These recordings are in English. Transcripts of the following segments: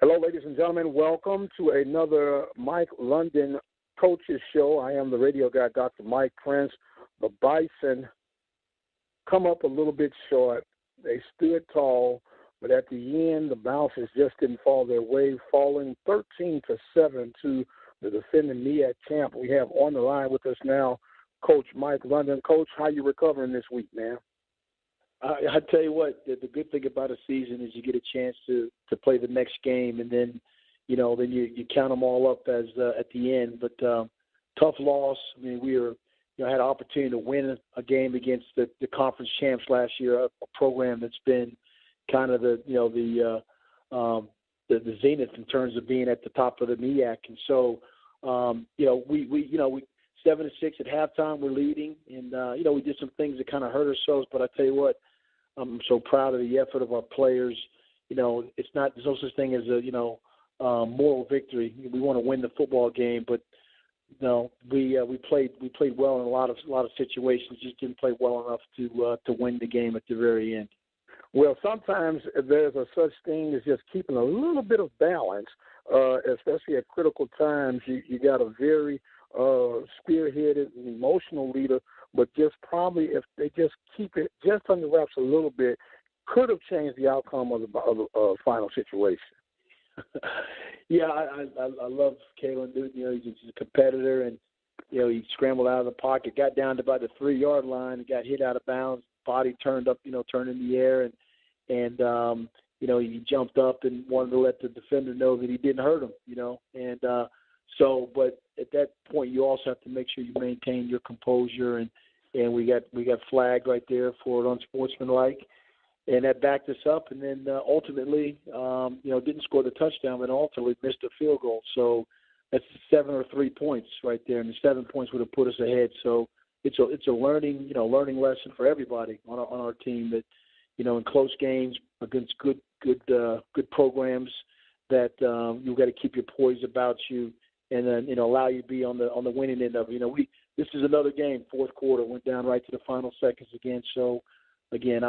Hello, ladies and gentlemen. Welcome to another Mike London Coaches Show. I am the radio guy, Dr. Mike Prince. The Bison come up a little bit short. They stood tall, but at the end, the Bouncers just didn't fall their way, falling 13-7 to the defending MEAC champ. We have on the line with us now Coach Mike London. Coach, how you recovering this week, man? I tell you what, the good thing about a season is you get a chance to play the next game, and then you count them all up as at the end. But tough loss. I mean, we had an opportunity to win a game against the conference champs last year, a program that's been kind of the zenith in terms of being at the top of the MEAC, and so we 7-6 at halftime. We're leading, and we did some things that kind of hurt ourselves. But I tell you what, I'm so proud of the effort of our players. There's no such thing as a moral victory. We want to win the football game, but we played well in a lot of situations. Just didn't play well enough to win the game at the very end. Well, sometimes there's a such thing as just keeping a little bit of balance, especially at critical times. You got a very spearheaded and emotional leader, but just probably if they just keep it just under wraps a little bit, could have changed the outcome of the final situation. Yeah, I love Kalen Newton. He's a competitor, and he scrambled out of the pocket, got down to about the 3-yard line, and got hit out of bounds. Body turned up, turned in the air, and he jumped up and wanted to let the defender know that he didn't hurt him, but at that point, you also have to make sure you maintain your composure, and we got flagged right there for unsportsmanlike, and that backed us up, and then ultimately, didn't score the touchdown, but ultimately missed a field goal. So that's 7 or 3 points right there, and the 7 points would have put us ahead. So it's a learning lesson for everybody on our team that in close games against good programs that you've got to keep your poise about you. And then allow you to be on the winning end of it. This is another game. Fourth quarter went down right to the final seconds again. So again,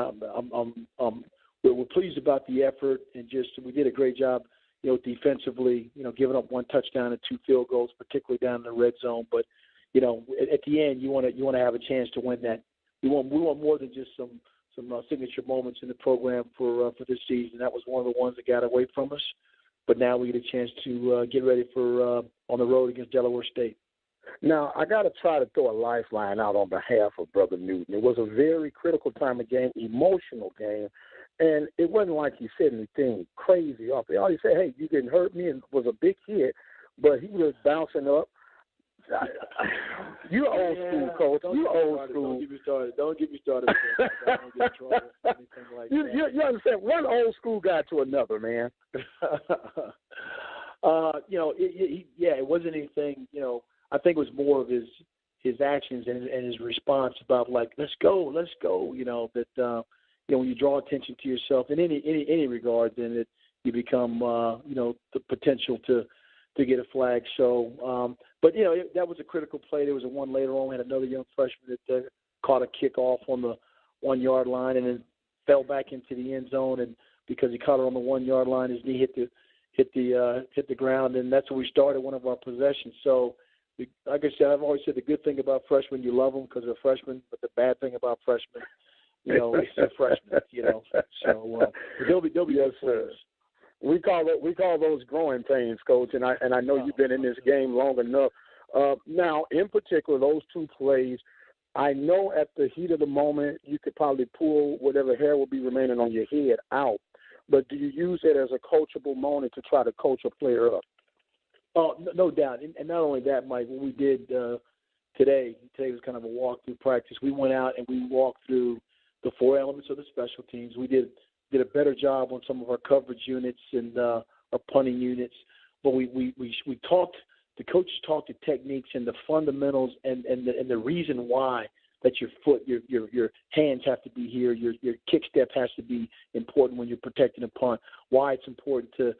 we're pleased about the effort, and we did a great job, defensively. Giving up 1 touchdown and 2 field goals, particularly down in the red zone. But at the end, you want to have a chance to win that. We want more than just some signature moments in the program for this season. That was one of the ones that got away from us. But now we get a chance to get ready for on the road against Delaware State. Now, I got to try to throw a lifeline out on behalf of Brother Newton. It was a very critical time of game, emotional game, and it wasn't like he said anything crazy off. All he said, hey, you didn't hurt me, and it was a big hit, but he was bouncing up. You're old school, Coach. You're old school. Don't get me started. I don't get in trouble. Anything like that. You understand? One old school guy to another, man. It wasn't anything. I think it was more of his actions and his response about like, let's go. That when you draw attention to yourself in any regard, then you become the potential to get a flag. So, but that was a critical play. There was a one later on. We had another young freshman that caught a kickoff on the 1-yard line and then fell back into the end zone. And because he caught it on the 1-yard line, his knee hit the ground, and that's where we started one of our possessions. So, like I said, I've always said the good thing about freshmen, you love them because they're freshmen, but the bad thing about freshmen, they're freshmen. So they'll be yes, sir. We call those growing pains, Coach, and I know you've been in this game long enough. Now, in particular, those 2 plays, I know at the heat of the moment you could probably pull whatever hair will be remaining on your head out, but do you use it as a coachable moment to try to coach a player up? Oh, no doubt. And not only that, Mike, what we did today was kind of a walkthrough practice. We went out and we walked through the 4 elements of the special teams. We did a better job on some of our coverage units and our punting units. But we talked, the coaches talked the techniques and the fundamentals and the reason why that your foot, your hands have to be here, your kick step has to be important when you're protecting a punt, why it's important to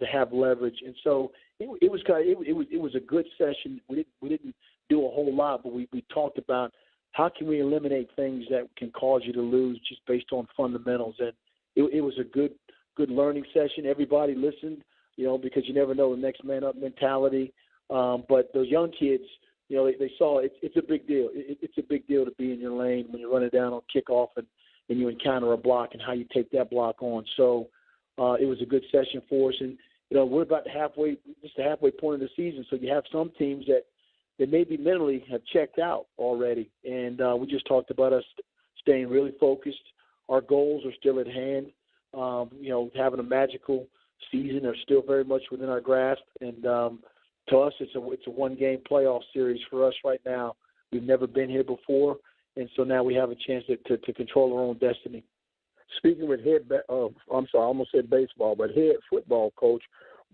have leverage. And so it was a good session. We didn't do a whole lot, but we talked about how can we eliminate things that can cause you to lose just based on fundamentals. And it was a good learning session. Everybody listened. because you never know the next man up mentality. But those young kids, they saw it's a big deal. It's a big deal to be in your lane when you're running down on kickoff and you encounter a block and how you take that block on. So it was a good session for us. And, we're about the halfway point of the season. So you have some teams that maybe mentally have checked out already. And we just talked about us staying really focused. Our goals are still at hand. Having a magical season are still very much within our grasp. And to us, it's a one-game playoff series for us right now. We've never been here before, and so now we have a chance to control our own destiny. Speaking with I almost said baseball, but head football coach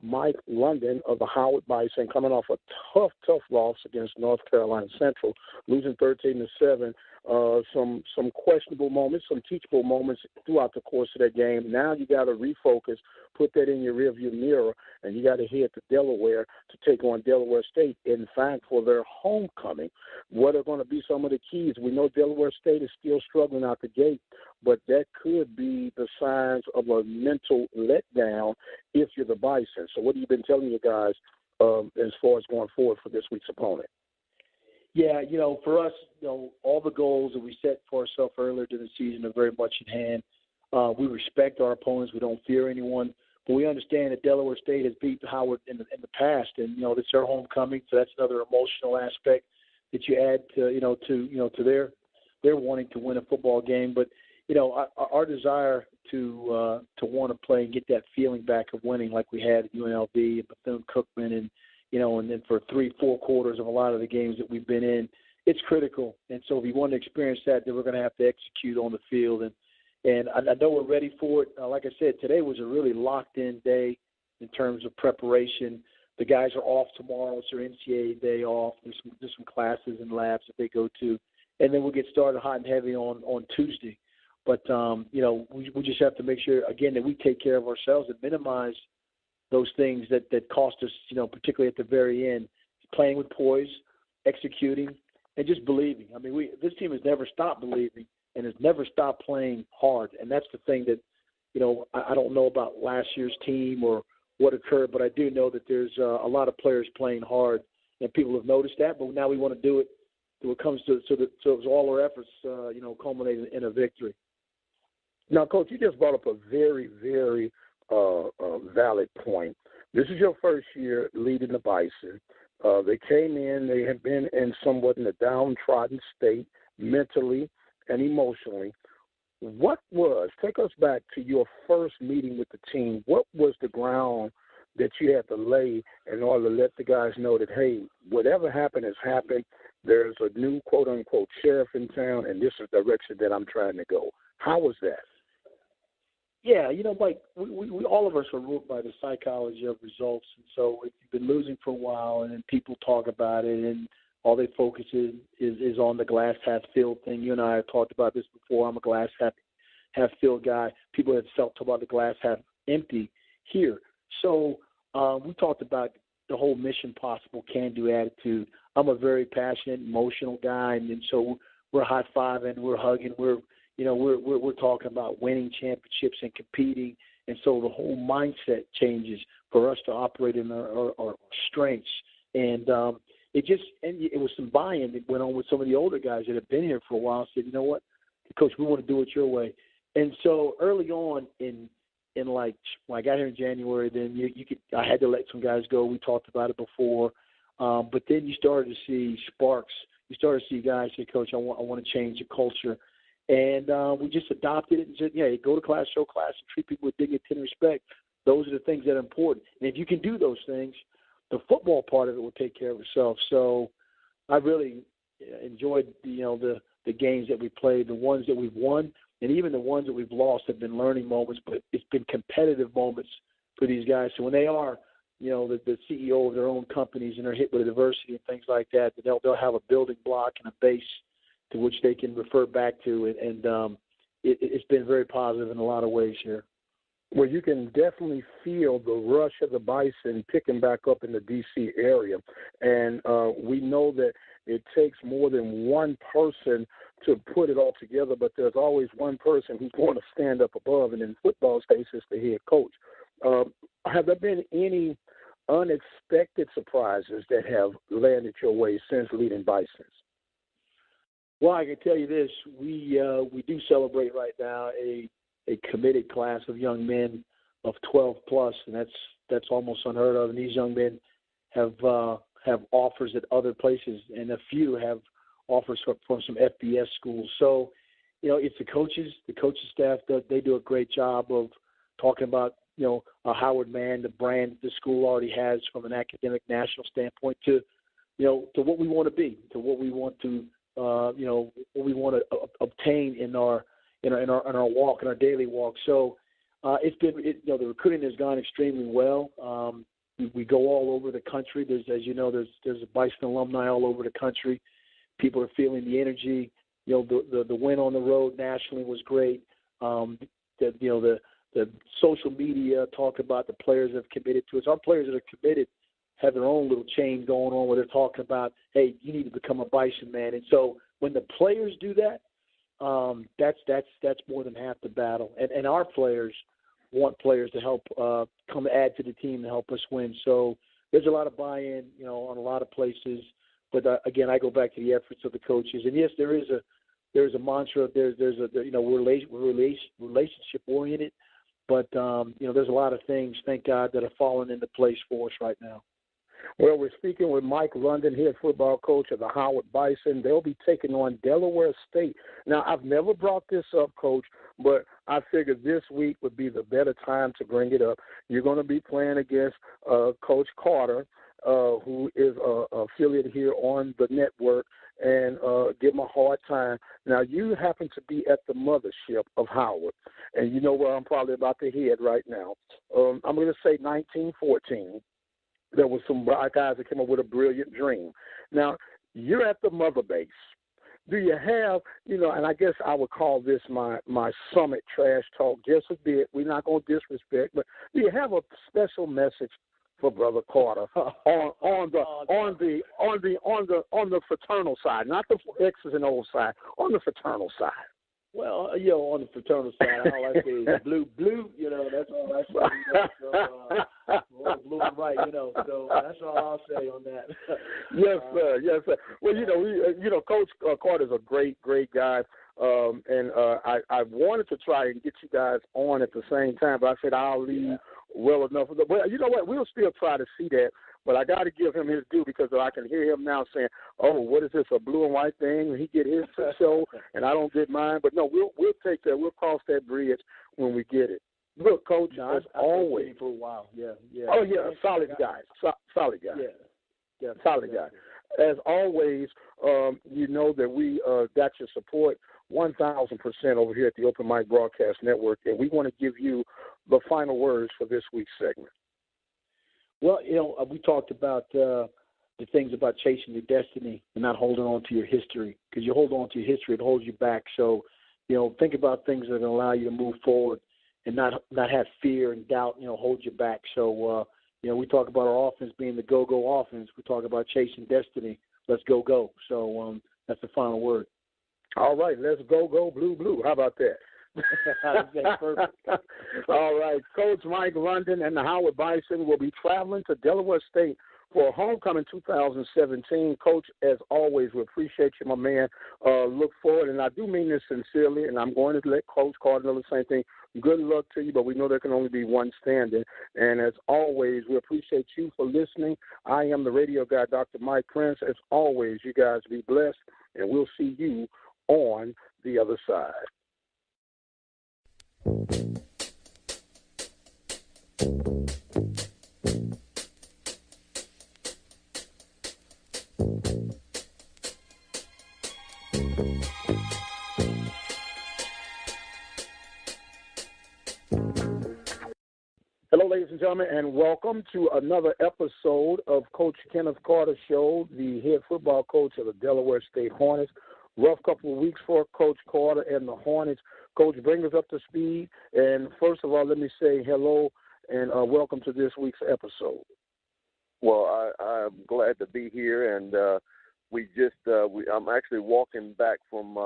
Mike London of the Howard Bison, coming off a tough loss against North Carolina Central, losing 13-7. Some questionable moments, some teachable moments throughout the course of that game. Now you got to refocus, put that in your rearview mirror, and you got to head to Delaware to take on Delaware State. In fact, for their homecoming, what are going to be some of the keys? We know Delaware State is still struggling out the gate, but that could be the signs of a mental letdown if you're the Bison. So what have you been telling you guys as far as going forward for this week's opponent? Yeah, for us, all the goals that we set for ourselves earlier in the season are very much in hand. We respect our opponents. We don't fear anyone. But we understand that Delaware State has beat Howard in the past, and, it's their homecoming, so that's another emotional aspect that you add to their wanting to win a football game. But, our desire to want to play and get that feeling back of winning like we had at UNLV and Bethune-Cookman and then for 3-4 quarters of a lot of the games that we've been in, it's critical. And so if you want to experience that, then we're going to have to execute on the field. And I know we're ready for it. Like I said, today was a really locked-in day in terms of preparation. The guys are off tomorrow. It's their NCAA day off. There's some classes and labs that they go to. And then we'll get started hot and heavy on Tuesday. But, we just have to make sure, again, that we take care of ourselves and minimize those things that cost us, particularly at the very end, playing with poise, executing, and just believing. I mean, this team has never stopped believing and has never stopped playing hard. And that's the thing that, I don't know about last year's team or what occurred, but I do know that there's a lot of players playing hard, and people have noticed that. But now we want to do it so it comes to so all our efforts, culminate in a victory. Now, Coach, you just brought up a very, very valid point. This is your first year leading the Bison. They came in, they had been in somewhat in a downtrodden state mentally and emotionally. Take us back to your first meeting with the team. What was the ground that you had to lay in order to let the guys know that, hey, whatever happened has happened. There's a new quote-unquote sheriff in town, and this is the direction that I'm trying to go. How was that? Yeah, Mike, we all of us are ruled by the psychology of results. And so if you've been losing for a while and then people talk about it and all they focus is on the glass half filled thing. You and I have talked about this before. I'm a glass half filled guy. People have talked about the glass half empty here. So we talked about the whole mission possible, can-do attitude. I'm a very passionate, emotional guy, and so we're high-fiving, we're hugging, we're talking about winning championships and competing, and so the whole mindset changes for us to operate in our strengths. And it was some buy-in that went on with some of the older guys that have been here for a while. Said, you know what, Coach, we want to do it your way. And so early on in like when I got here in January, then I had to let some guys go. We talked about it before, but then you started to see sparks. You started to see guys say, Coach, I want to change the culture. And we just adopted it and said, yeah, go to class, show class, and treat people with dignity and respect. Those are the things that are important. And if you can do those things, the football part of it will take care of itself. So I really enjoyed, the games that we played, the ones that we've won, and even the ones that we've lost have been learning moments, but it's been competitive moments for these guys. So when they are, the CEO of their own companies and they're hit with adversity and things like that, they'll have a building block and a base to which they can refer back to, and it's been very positive in a lot of ways here. Well, you can definitely feel the rush of the Bison picking back up in the D.C. area, and we know that it takes more than one person to put it all together, but there's always one person who's going to stand up above, and in football space, it's the head coach. have there been any unexpected surprises that have landed your way since leading Bisons? Well, I can tell you this: we do celebrate right now a committed class of young men of 12 plus, and that's almost unheard of. And these young men have offers at other places, and a few have offers from some FBS schools. So, it's the coaches staff that they do a great job of talking about, a Howard man, the brand that the school already has from an academic national standpoint to what we want to be, to what we want to, what we want to obtain in our walk, in our daily walk. So the recruiting has gone extremely well. We go all over the country. There's a Bison alumni all over the country. People are feeling the energy. The win on the road nationally was great. The social media talk about the players that have committed to us. Our players that are committed have their own little chain going on where they're talking about, hey, you need to become a Bison man. And so when the players do that, that's more than half the battle. And our players want players to help come add to the team to help us win. So there's a lot of buy-in, on a lot of places. But again, I go back to the efforts of the coaches. And yes, there is a mantra. We're relationship oriented. But, there's a lot of things, thank God, that are falling into place for us right now. Well, we're speaking with Mike London, head football coach of the Howard Bison. They'll be taking on Delaware State. Now, I've never brought this up, Coach, but I figured this week would be the better time to bring it up. You're going to be playing against Coach Carter, who is an affiliate here on the network, and give him a hard time. Now, you happen to be at the mothership of Howard, and you know where I'm probably about to head right now. I'm going to say 1914. There was some guys that came up with a brilliant dream. Now, you're at the mother base. Do you have, and I guess I would call this my summit trash talk just a bit. We're not going to disrespect, but do you have a special message for Brother Carter on the fraternal side, not the X's and O's side, on the fraternal side? Well, on the fraternal side, all I say is blue, that's all I say. So, blue and white, so that's all I'll say on that. Yes, sir. Well, Coach Carter's a great guy. And I wanted to try and get you guys on at the same time, but I said I'll leave well enough. But you know what? We'll still try to see that. But I got to give him his due because I can hear him now saying, "Oh, what is this, a blue and white thing?" He get his show, and I don't get mine. But no, we'll take that. We'll cross that bridge when we get it. Look, Coach, as always, for a while, yeah. Oh yeah, solid guy, solid guy, yeah, solid guy. As always, you know that we got your support 1,000% over here at the Open Mic Broadcast Network, and we want to give you the final words for this week's segment. Well, we talked about the things about chasing your destiny and not holding on to your history, because you hold on to your history, it holds you back. So, think about things that are going to allow you to move forward and not have fear and doubt, hold you back. So, we talk about our offense being the go-go offense. We talk about chasing destiny. Let's go. So that's the final word. All right, let's go, blue. How about that? That's perfect. All right, Coach Mike London and the Howard Bison will be traveling to Delaware State for homecoming 2017. Coach, as always, we appreciate you, my man. Look forward, and I do mean this sincerely, and I'm going to let Coach Carter know the same thing. Good luck to you, but we know there can only be one standing. And as always, we appreciate you for listening. I am the radio guy, Dr. Mike Prince. As always, you guys be blessed, and we'll see you on the other side. Hello, ladies and gentlemen, and welcome to another episode of Coach Kenneth Carter Show, the head football coach of the Delaware State Hornets. Rough couple of weeks for Coach Carter and the Hornets. Coach, bring us up to speed. And first of all, let me say hello and welcome to this week's episode. Well, I'm glad to be here, and I'm actually walking back from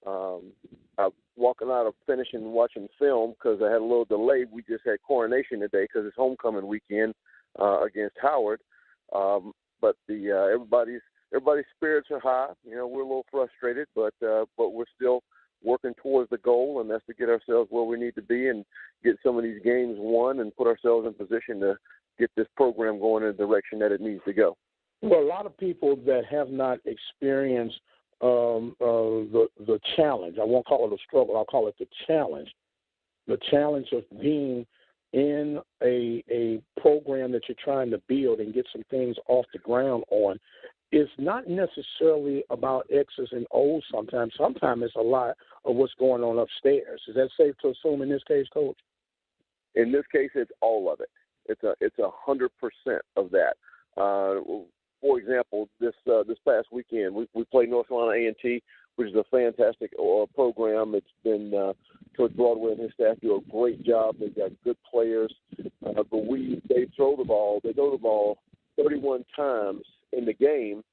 I'm walking out of finishing watching film because I had a little delay. We just had coronation today because it's homecoming weekend against Howard. But everybody's spirits are high. We're a little frustrated, but we're still working towards the goal, and that's to get ourselves where we need to be and get some of these games won and put ourselves in position to get this program going in the direction that it needs to go. Well, a lot of people that have not experienced the challenge, I won't call it a struggle, I'll call it the challenge of being in a program that you're trying to build and get some things off the ground on, is not necessarily about X's and O's sometimes. Sometimes it's a lot of what's going on upstairs. Is that safe to assume in this case, Coach? In this case, it's all of it. It's 100% of that. For example, this past weekend, we played North Carolina A&T, which is a fantastic program. It's been Coach Broadway and his staff do a great job. They've got good players, but they throw the ball 31 times in the game,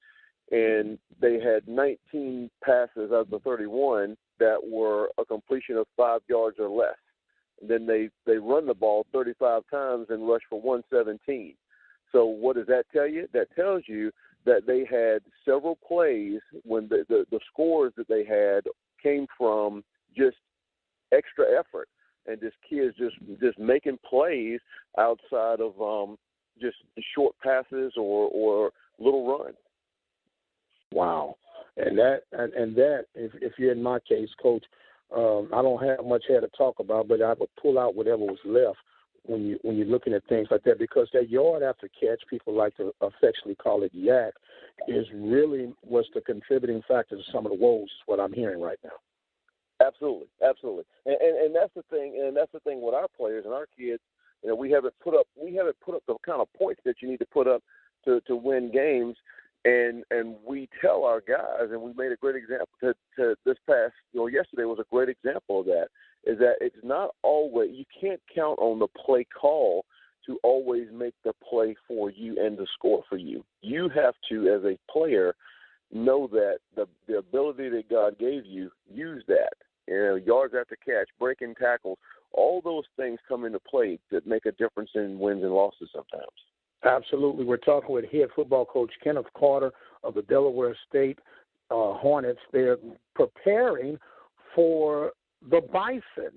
and they had 19 passes out of the 31 that were a completion of 5 yards or less. And then they run the ball 35 times and rush for 117. So what does that tell you? That tells you that they had several plays when the scores that they had came from just extra effort and just kids just making plays outside of just short passes or little runs. Wow. And that if you're in my case, Coach, I don't have much here to talk about, but I would pull out whatever was left when you're looking at things like that, because that yard after catch, people like to affectionately call it yak, is really what's the contributing factor to some of the woes, is what I'm hearing right now. Absolutely. And that's the thing with our players and our kids. We haven't put up the kind of points that you need to put up to win games. And we tell our guys, and we made a great example to this past, yesterday was a great example of that, is that it's not always, you can't count on the play call to always make the play for you and the score for you. You have to, as a player, know that the ability that God gave you, use that. Yards after catch, breaking tackles, all those things come into play that make a difference in wins and losses sometimes. Absolutely. We're talking with head football coach Kenneth Carter of the Delaware State Hornets. They're preparing for the Bison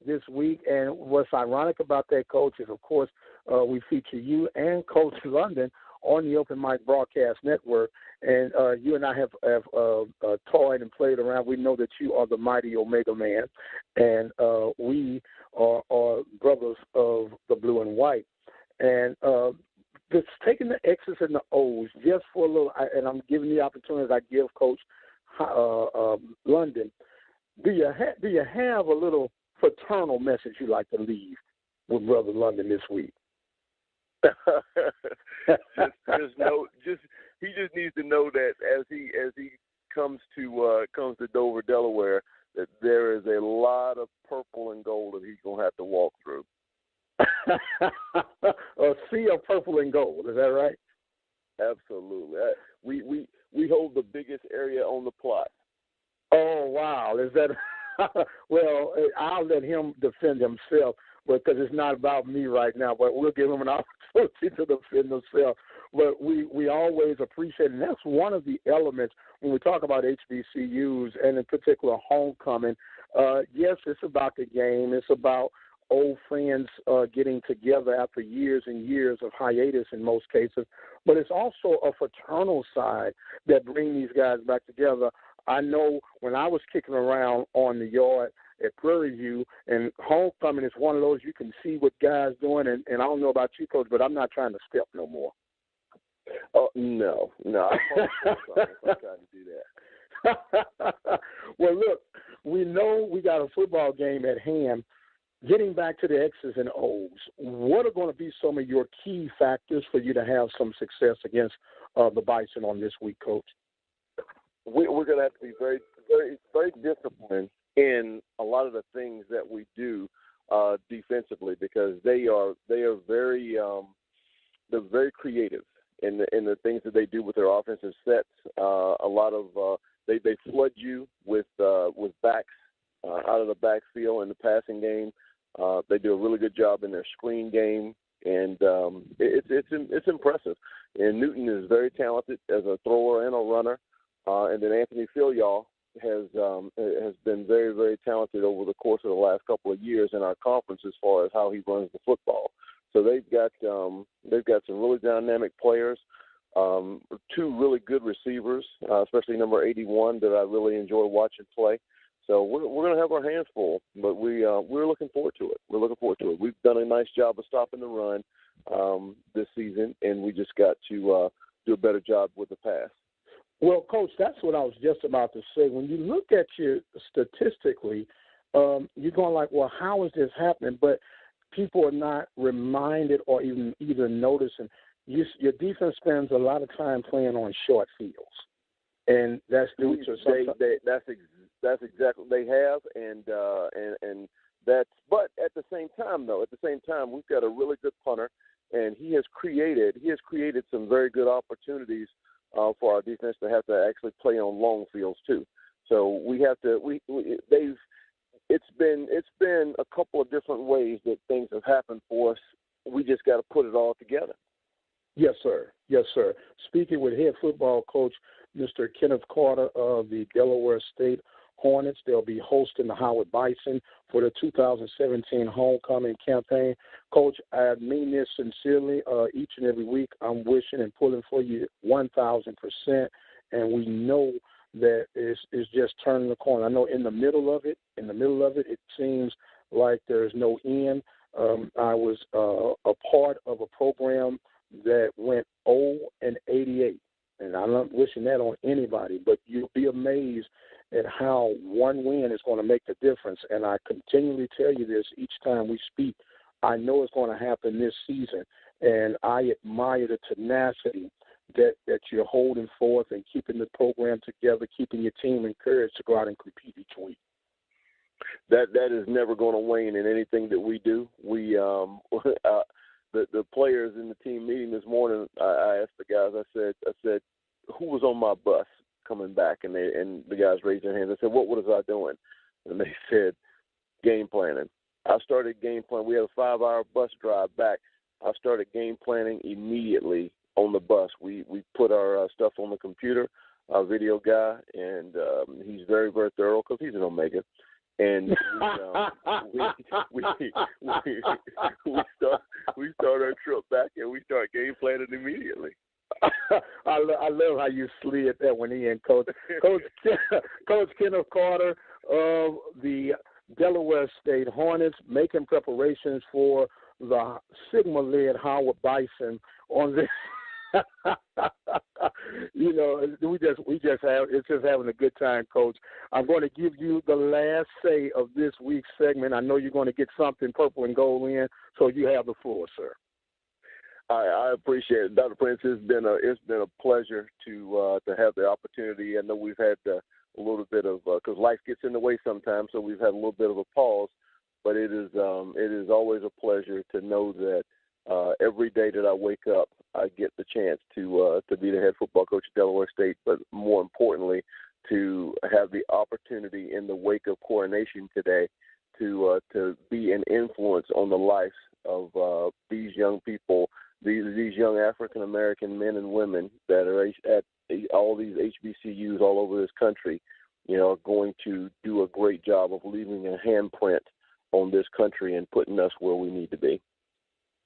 this week. And what's ironic about that, Coach, is, of course, we feature you and Coach London on the Open Mic Broadcast Network. And you and I have toyed and played around. We know that you are the mighty Omega Man, and we are brothers of the blue and white. And just taking the X's and the O's just for a little, and I'm giving the opportunity I give Coach London. Do you have a little fraternal message you'd like to leave with Brother London this week? He just needs to know that as he comes to Dover, Delaware, that there is a lot of purple and gold that he's gonna have to walk through. A sea of purple and gold, is that right? Absolutely. We hold the biggest area on the plot. Oh, wow. Is that well, I'll let him defend himself, because it's not about me right now, but we'll give him an opportunity to defend himself. But we always appreciate it. And that's one of the elements when we talk about HBCUs, and in particular homecoming. Yes, it's about the game. It's about old friends getting together after years and years of hiatus in most cases. But it's also a fraternal side that brings these guys back together. I know when I was kicking around on the yard at Prairie View, and homecoming is one of those you can see what guys doing, and I don't know about you, Coach, but I'm not trying to step no more. Oh, no. I'm trying to do that. Well, look, we know we got a football game at hand. Getting back to the X's and O's, what are going to be some of your key factors for you to have some success against the Bison on this week, Coach? We're going to have to be very, very, very disciplined in a lot of the things that we do defensively, because they are very they're very creative in the things that they do with their offensive sets. A lot of they flood you with backs out of the backfield in the passing game. They do a really good job in their screen game, and it's impressive. And Newton is very talented as a thrower and a runner. And then Anthony Filial has been very, very talented over the course of the last couple of years in our conference as far as how he runs the football. So they've got some really dynamic players, two really good receivers, especially number 81 that I really enjoy watching play. So we're going to have our hands full, but we're looking forward to it. We're looking forward to it. We've done a nice job of stopping the run this season, and we just got to do a better job with the pass. Well, Coach, that's what I was just about to say. When you look at you statistically, you're going like, well, how is this happening? But people are not reminded or even either noticing. Your defense spends a lot of time playing on short fields, and that's due to something. That's exactly what they have, and that's. But at the same time, we've got a really good punter, and he has created some very good opportunities for our defense to have to actually play on long fields too. So we have to. It's been a couple of different ways that things have happened for us. We just got to put it all together. Yes, sir. Yes, sir. Speaking with head football coach Mr. Kenneth Carter of the Delaware State Hornets, they'll be hosting the Howard Bison for the 2017 homecoming campaign. Coach, I mean this sincerely. Each and every week, I'm wishing and pulling for you 1,000%, and we know that it's just turning the corner. I know in the middle of it, it seems like there's no end. I was a part of a program that went 0-88, and I'm not wishing that on anybody, but you'll be amazed at how one win is going to make the difference. And I continually tell you this each time we speak. I know it's going to happen this season, and I admire the tenacity that you're holding forth and keeping the program together, keeping your team encouraged to go out and compete each week. That is never going to wane in anything that we do. We the players in the team meeting this morning, I asked the guys. I said, who was on my bus coming back? And the guys raised their hands. I said, what was I doing? And they said, game planning. I started game planning. We had a 5-hour bus drive back. I started game planning immediately on the bus. We put our stuff on the computer, our video guy, and he's very, very thorough because he's an Omega. And we start our trip back, and we start game planning immediately. I love how you slid that one in, Coach. Coach Kenneth Carter of the Delaware State Hornets making preparations for the Sigma-led Howard Bison on this. You know, it's just having a good time, Coach. I'm going to give you the last say of this week's segment. I know you're going to get something purple and gold in, so you have the floor, sir. I appreciate it, Dr. Prince. It's been a pleasure to have the opportunity. I know we've had a little bit of because life gets in the way sometimes, so we've had a little bit of a pause. But it is always a pleasure to know that every day that I wake up, I get the chance to be the head football coach at Delaware State, but more importantly, to have the opportunity in the wake of coronation today to be an influence on the lives of these young people, these young African American men and women that are at all these HBCUs all over this country. You know, are going to do a great job of leaving a handprint on this country and putting us where we need to be.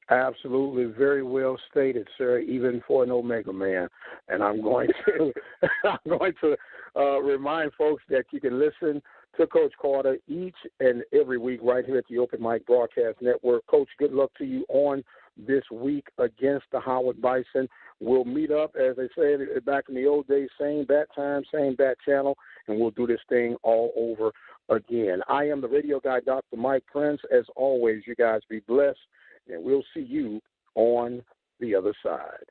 Absolutely, very well stated, sir. Even for an Omega man, and I'm going to remind folks that you can listen to Coach Carter each and every week right here at the Open Mic Broadcast Network. Coach, good luck to you on this week against the Howard Bison. We'll meet up, as they said back in the old days, same bat time, same bat channel, and we'll do this thing all over again. I am the radio guy, Dr. Mike Prince. As always, you guys be blessed, and we'll see you on the other side.